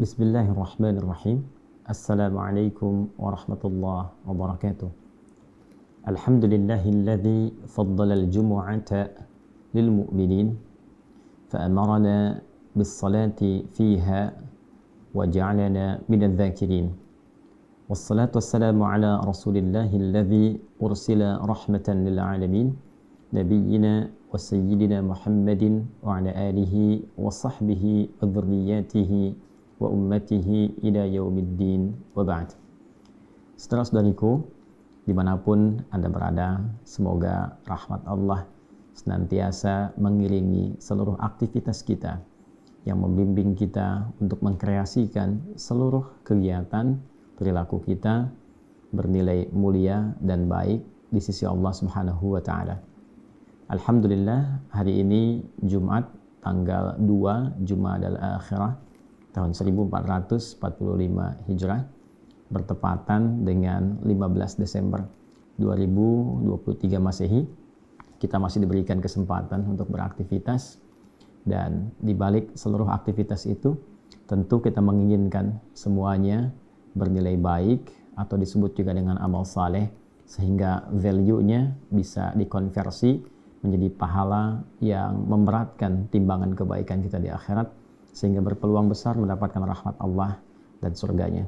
Bismillahirrahmanirrahim. Assalamualaikum warahmatullahi wabarakatuh. Alhamdulillahilladzi faddala al-jumu'ata lil mu'minin fa amarna bis salati fiha wa ja'alana minadh dhakirin. Wassalatu wassalamu ala rasulillahilladzi ursila rahmatan lil alamin nabiyyina wa sayyidina Muhammadin wa ala alihi wa sahbihi wa dhurriyyatihi wa ummatihi ila yaumiddin wa ba'd. Saudara-saudariku dimanapun Anda berada, semoga rahmat Allah senantiasa mengiringi seluruh aktivitas kita yang membimbing kita untuk mengkreasikan seluruh kegiatan perilaku kita bernilai mulia dan baik di sisi Allah Subhanahu wa taala. Alhamdulillah, hari ini Jumat tanggal 2 Jumadal Akhirah tahun 1445 Hijrah bertepatan dengan 15 Desember 2023 Masehi. Kita masih diberikan kesempatan untuk beraktivitas, dan di balik seluruh aktivitas itu tentu kita menginginkan semuanya bernilai baik atau disebut juga dengan amal saleh, sehingga value-nya bisa dikonversi menjadi pahala yang memberatkan timbangan kebaikan kita di akhirat, sehingga berpeluang besar mendapatkan rahmat Allah dan surganya.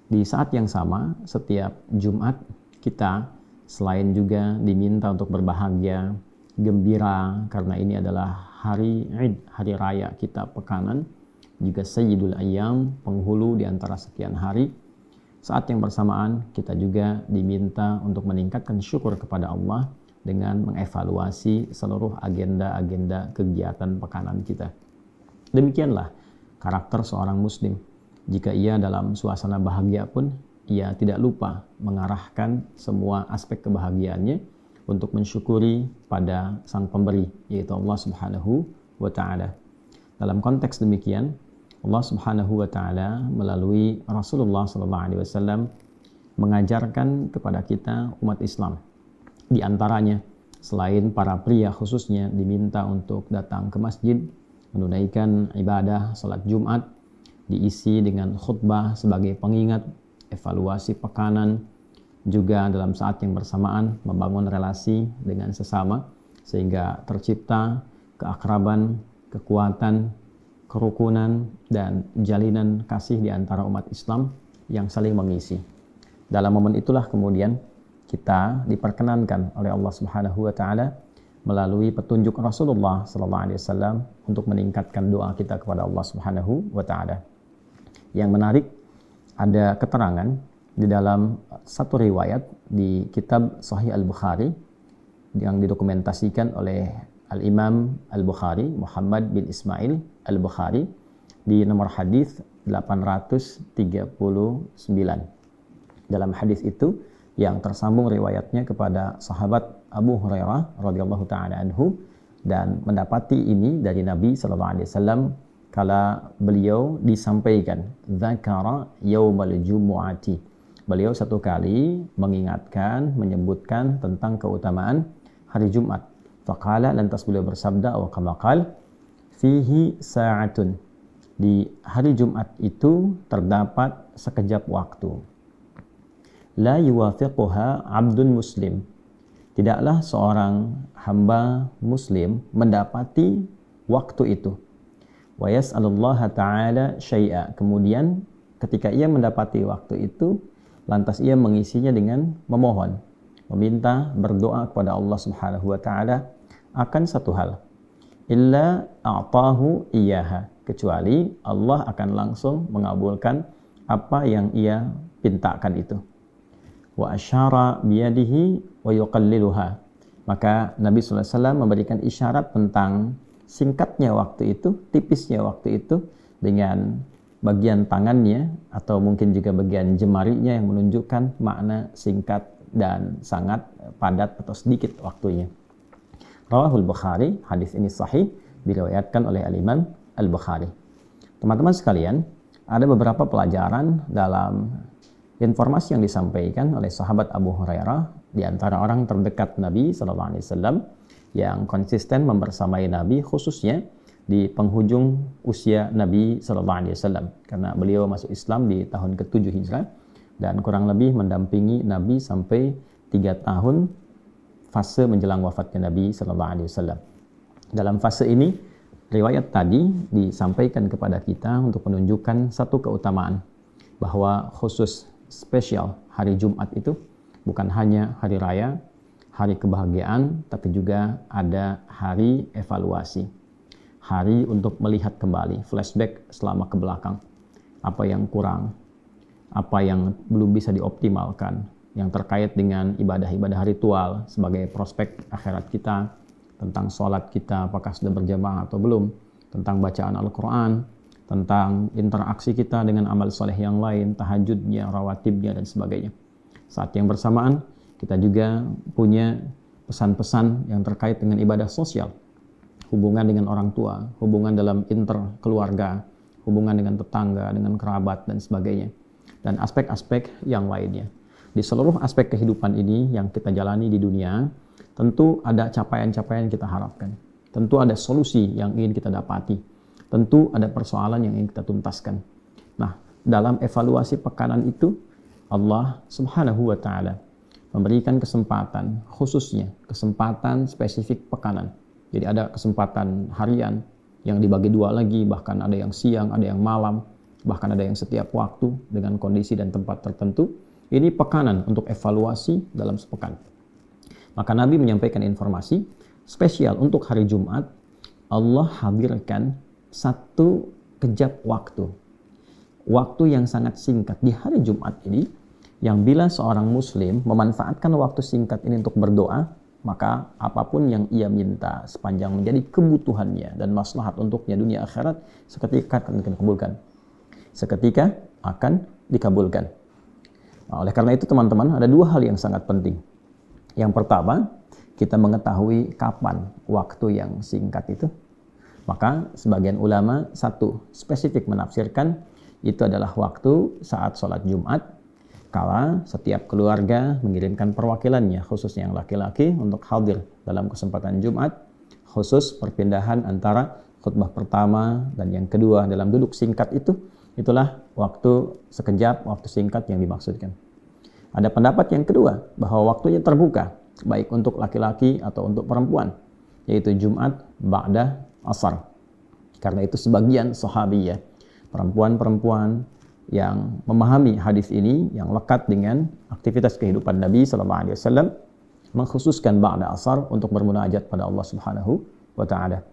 Di saat yang sama, setiap Jumat kita selain juga diminta untuk berbahagia, gembira, karena ini adalah hari Id, hari raya kita pekanan, juga Sayyidul Ayyam, penghulu di antara sekian hari. Saat yang bersamaan kita juga diminta untuk meningkatkan syukur kepada Allah dengan mengevaluasi seluruh agenda-agenda kegiatan pekanan kita. Demikianlah karakter seorang muslim. Jika ia dalam suasana bahagia pun, ia tidak lupa mengarahkan semua aspek kebahagiaannya untuk mensyukuri pada sang pemberi, yaitu Allah Subhanahu wa ta'ala. Dalam konteks demikian, Allah Subhanahu wa ta'ala melalui Rasulullah SAW mengajarkan kepada kita umat Islam. Di antaranya, selain para pria khususnya diminta untuk datang ke masjid, menunaikan ibadah salat Jumat, diisi dengan khutbah sebagai pengingat, evaluasi pekanan, juga dalam saat yang bersamaan membangun relasi dengan sesama sehingga tercipta keakraban, kekuatan, kerukunan, dan jalinan kasih di antara umat Islam yang saling mengisi. Dalam momen itulah kemudian kita diperkenankan oleh Allah Subhanahu wa taala melalui petunjuk Rasulullah SAW untuk meningkatkan doa kita kepada Allah Subhanahu wa taala. Yang menarik, ada keterangan di dalam satu riwayat di kitab Sahih Al-Bukhari yang didokumentasikan oleh Al-Imam Al-Bukhari, Muhammad bin Ismail Al-Bukhari, di nomor hadis 839. Dalam hadis itu yang tersambung riwayatnya kepada sahabat Abu Hurairah radhiyallahu taala anhu, dan mendapati ini dari Nabi sallallahu alaihi wasallam kala beliau disampaikan dzakara yaumal jumu'ati. Beliau satu kali mengingatkan, menyebutkan tentang keutamaan hari Jumat. Faqala, lantas beliau bersabda, wa kama qala fihi sa'atun. Di hari Jumat itu terdapat sekejap waktu. La yuwafiquha abdun muslim. Tidaklah seorang hamba muslim mendapati waktu itu. Wa yas'alullaha ta'ala syai'a. Kemudian ketika ia mendapati waktu itu, lantas ia mengisinya dengan memohon, meminta, berdoa kepada Allah Subhanahu wa taala akan satu hal. Illa a'tahu iyyaha. Kecuali Allah akan langsung mengabulkan apa yang ia pintakan itu. Wa asyara biyadihi wa yuqalliluha. Maka Nabi SAW memberikan isyarat tentang singkatnya waktu itu, tipisnya waktu itu, dengan bagian tangannya atau mungkin juga bagian jemarinya yang menunjukkan makna singkat dan sangat padat atau sedikit waktunya. Rawahul Bukhari, hadis ini sahih, diriwayatkan oleh Al-Imam Al-Bukhari. Teman-teman sekalian, ada beberapa pelajaran dalam informasi yang disampaikan oleh sahabat Abu Hurairah, di antara orang terdekat Nabi SAW yang konsisten membersamai Nabi, khususnya di penghujung usia Nabi SAW, karena beliau masuk Islam di tahun ke-7 Hijrah dan kurang lebih mendampingi Nabi sampai 3 tahun fase menjelang wafatnya Nabi SAW. Dalam fase ini, riwayat tadi disampaikan kepada kita untuk menunjukkan satu keutamaan, bahwa khusus spesial hari Jumat itu bukan hanya hari raya, hari kebahagiaan, tapi juga ada hari evaluasi. Hari untuk melihat kembali, flashback selama ke belakang. Apa yang kurang, apa yang belum bisa dioptimalkan, yang terkait dengan ibadah-ibadah ritual sebagai prospek akhirat kita, tentang sholat kita, apakah sudah berjamaah atau belum, tentang bacaan Al-Quran, tentang interaksi kita dengan amal soleh yang lain, tahajudnya, rawatibnya, dan sebagainya. Saat yang bersamaan, kita juga punya pesan-pesan yang terkait dengan ibadah sosial, hubungan dengan orang tua, hubungan dalam interkeluarga, hubungan dengan tetangga, dengan kerabat, dan sebagainya. Dan aspek-aspek yang lainnya. Di seluruh aspek kehidupan ini yang kita jalani di dunia, tentu ada capaian-capaian kita harapkan. Tentu ada solusi yang ingin kita dapati. Tentu ada persoalan yang ingin kita tuntaskan. Nah, dalam evaluasi pekanan itu, Allah Subhanahu wa Ta'ala memberikan kesempatan, khususnya kesempatan spesifik pekanan. Jadi ada kesempatan harian yang dibagi 2 lagi, bahkan ada yang siang, ada yang malam, bahkan ada yang setiap waktu dengan kondisi dan tempat tertentu. Ini pekanan untuk evaluasi dalam sepekan. Maka Nabi menyampaikan informasi spesial untuk hari Jumat. Allah hadirkan satu kejap waktu. Waktu yang sangat singkat di hari Jumat ini, yang bila seorang muslim memanfaatkan waktu singkat ini untuk berdoa, maka apapun yang ia minta sepanjang menjadi kebutuhannya dan maslahat untuknya dunia akhirat, seketika akan dikabulkan. Seketika akan dikabulkan. Nah, oleh karena itu teman-teman, ada 2 hal yang sangat penting. Yang pertama, kita mengetahui kapan waktu yang singkat itu. Maka sebagian ulama satu spesifik menafsirkan itu adalah waktu saat sholat Jumat, kala setiap keluarga mengirimkan perwakilannya, khususnya yang laki-laki, untuk hadir dalam kesempatan Jumat, khusus perpindahan antara khutbah pertama dan yang kedua dalam duduk singkat itu, itulah waktu sekejap, waktu singkat yang dimaksudkan. Ada pendapat yang kedua, bahwa waktunya terbuka, baik untuk laki-laki atau untuk perempuan, yaitu Jumat ba'da asar. Karena itu sebagian sahabiyah, perempuan-perempuan yang memahami hadis ini, yang lekat dengan aktivitas kehidupan Nabi SAW, mengkhususkan ba'da asar untuk bermunajat pada Allah Subhanahu wa Ta'ala.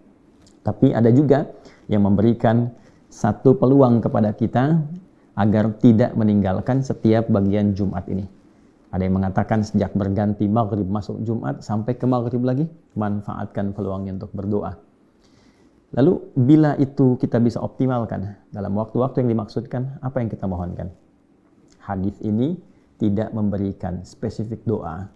Tapi ada juga yang memberikan satu peluang kepada kita agar tidak meninggalkan setiap bagian Jumat ini. Ada yang mengatakan sejak berganti maghrib masuk Jumat sampai ke maghrib lagi, manfaatkan peluangnya untuk berdoa. Lalu bila itu kita bisa optimalkan dalam waktu-waktu yang dimaksudkan, apa yang kita mohonkan? Hadis ini tidak memberikan spesifik doa,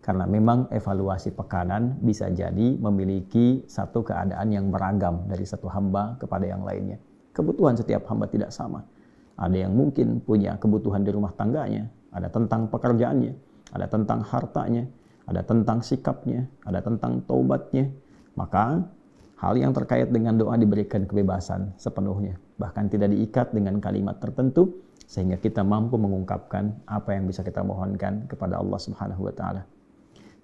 karena memang evaluasi pekanan bisa jadi memiliki satu keadaan yang beragam dari satu hamba kepada yang lainnya. Kebutuhan setiap hamba tidak sama. Ada yang mungkin punya kebutuhan di rumah tangganya, ada tentang pekerjaannya, ada tentang hartanya, ada tentang sikapnya, ada tentang taubatnya. Maka hal yang terkait dengan doa diberikan kebebasan sepenuhnya, bahkan tidak diikat dengan kalimat tertentu, sehingga kita mampu mengungkapkan apa yang bisa kita mohonkan kepada Allah Subhanahu wa Ta'ala.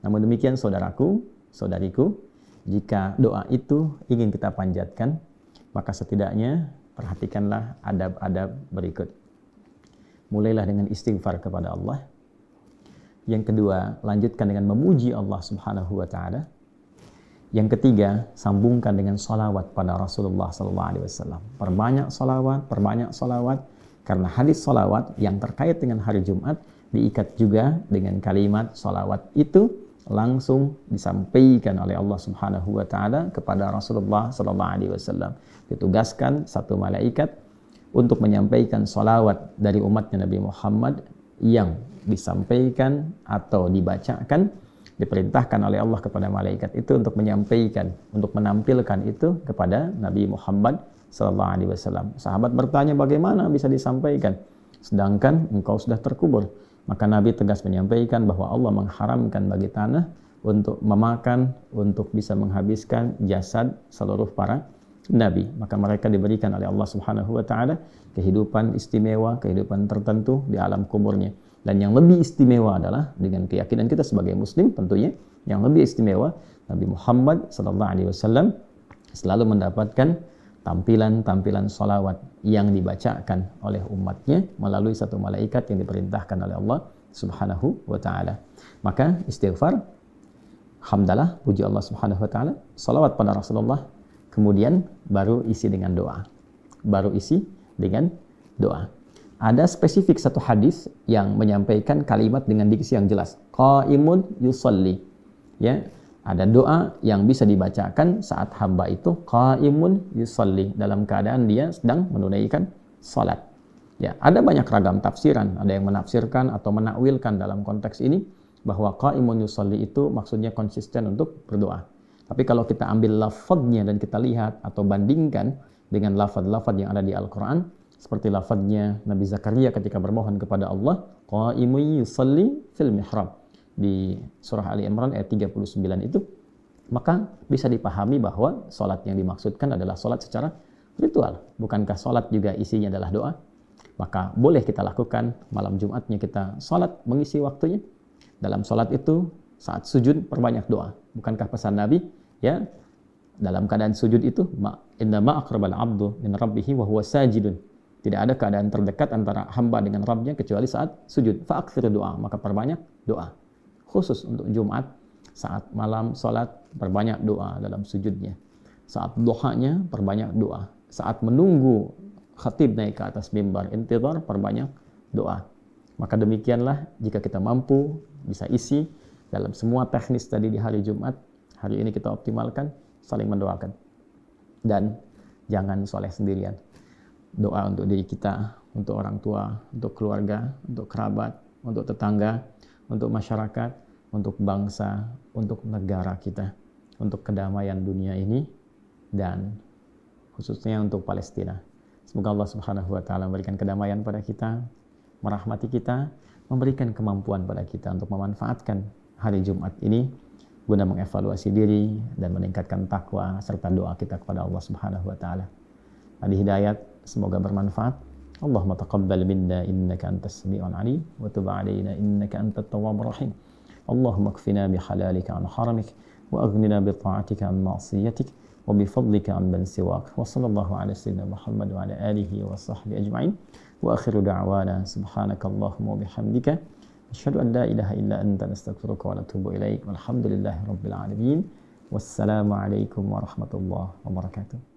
Namun demikian saudaraku, saudariku, jika doa itu ingin kita panjatkan, maka setidaknya perhatikanlah adab-adab berikut. Mulailah dengan istighfar kepada Allah. Yang kedua, lanjutkan dengan memuji Allah Subhanahu wa Ta'ala. Yang ketiga, sambungkan dengan salawat pada Rasulullah SAW. Perbanyak salawat, karena hadis salawat yang terkait dengan hari Jumat diikat juga dengan kalimat salawat itu langsung disampaikan oleh Allah Subhanahu wa Ta'ala kepada Rasulullah SAW. Ditugaskan satu malaikat untuk menyampaikan salawat dari umatnya Nabi Muhammad yang disampaikan atau dibacakan, diperintahkan oleh Allah kepada malaikat itu untuk menyampaikan, untuk menampilkan itu kepada Nabi Muhammad SAW. Sahabat bertanya, bagaimana bisa disampaikan sedangkan engkau sudah terkubur? Maka Nabi tegas menyampaikan bahwa Allah mengharamkan bagi tanah untuk memakan, untuk bisa menghabiskan jasad seluruh para nabi. Maka mereka diberikan oleh Allah Subhanahu wa taala kehidupan istimewa, kehidupan tertentu di alam kuburnya. Dan yang lebih istimewa adalah dengan keyakinan kita sebagai muslim tentunya, yang lebih istimewa Nabi Muhammad sallallahu alaihi wasallam selalu mendapatkan tampilan-tampilan salawat yang dibacakan oleh umatnya melalui satu malaikat yang diperintahkan oleh Allah Subhanahu wa taala. Maka istighfar, hamdalah, puji Allah Subhanahu wa taala, salawat pada Rasulullah, kemudian baru isi dengan doa. Baru isi dengan doa. Ada spesifik satu hadis yang menyampaikan kalimat dengan diksi yang jelas. Qaimun yusalli. Ya, ada doa yang bisa dibacakan saat hamba itu qaimun yusalli, dalam keadaan dia sedang menunaikan salat. Ya, ada banyak ragam tafsiran, ada yang menafsirkan atau menakwilkan dalam konteks ini bahwa qaimun yusalli itu maksudnya konsisten untuk berdoa. Tapi kalau kita ambil lafadznya dan kita lihat atau bandingkan dengan lafadz-lafadz yang ada di Al-Qur'an, seperti lafadznya Nabi Zakaria ketika bermohon kepada Allah, qaimun yusalli fil mihrab, di surah Ali Imran ayat 39 itu, maka bisa dipahami bahwa sholat yang dimaksudkan adalah sholat secara ritual. Bukankah sholat juga isinya adalah doa? Maka boleh kita lakukan malam Jumatnya kita sholat mengisi waktunya. Dalam sholat itu saat sujud perbanyak doa. Bukankah pesan Nabi, ya, dalam keadaan sujud itu inna ma aqrabal abdu min rabbihi wa huwa sajidun. Tidak ada keadaan terdekat antara hamba dengan Rabbnya kecuali saat sujud. Fa'aktsir doa, maka perbanyak doa. Khusus untuk Jumat, saat malam sholat perbanyak doa dalam sujudnya. Saat duhanya perbanyak doa. Saat menunggu khatib naik ke atas mimbar intidhar perbanyak doa. Maka demikianlah jika kita mampu bisa isi dalam semua teknis tadi di hari Jumat, hari ini kita optimalkan saling mendoakan. Dan jangan soleh sendirian. Doa untuk diri kita, untuk orang tua, untuk keluarga, untuk kerabat, untuk tetangga, untuk masyarakat, untuk bangsa, untuk negara kita, untuk kedamaian dunia ini, dan khususnya untuk Palestina. Semoga Allah Subhanahu wa taala memberikan kedamaian pada kita, merahmati kita, memberikan kemampuan pada kita untuk memanfaatkan hari Jumat ini guna mengevaluasi diri dan meningkatkan takwa serta doa kita kepada Allah Subhanahu wa taala. Adi hidayat, semoga bermanfaat. Allahumma taqabbal minna innaka antas sami'ul alim wa tub 'alaina innaka antat tawwabur rahim. Allahumma kfina bihalalika an haramik wa aghnina bi ta'atika an ma'siyatik wa bi fadlika an man siwak. Wa sallallahu ala sayyidina Muhammad wa ala alihi wa sahbihi ajma'in. Wa akhiru da'wana subhanakallahumma wa bihamdika asyhadu an la ilaha illa anta nastaghfiruka wa natubu ilaik. Walhamdulillahi rabbil alamin. Wassalamu alaikum warahmatullahi wabarakatuh.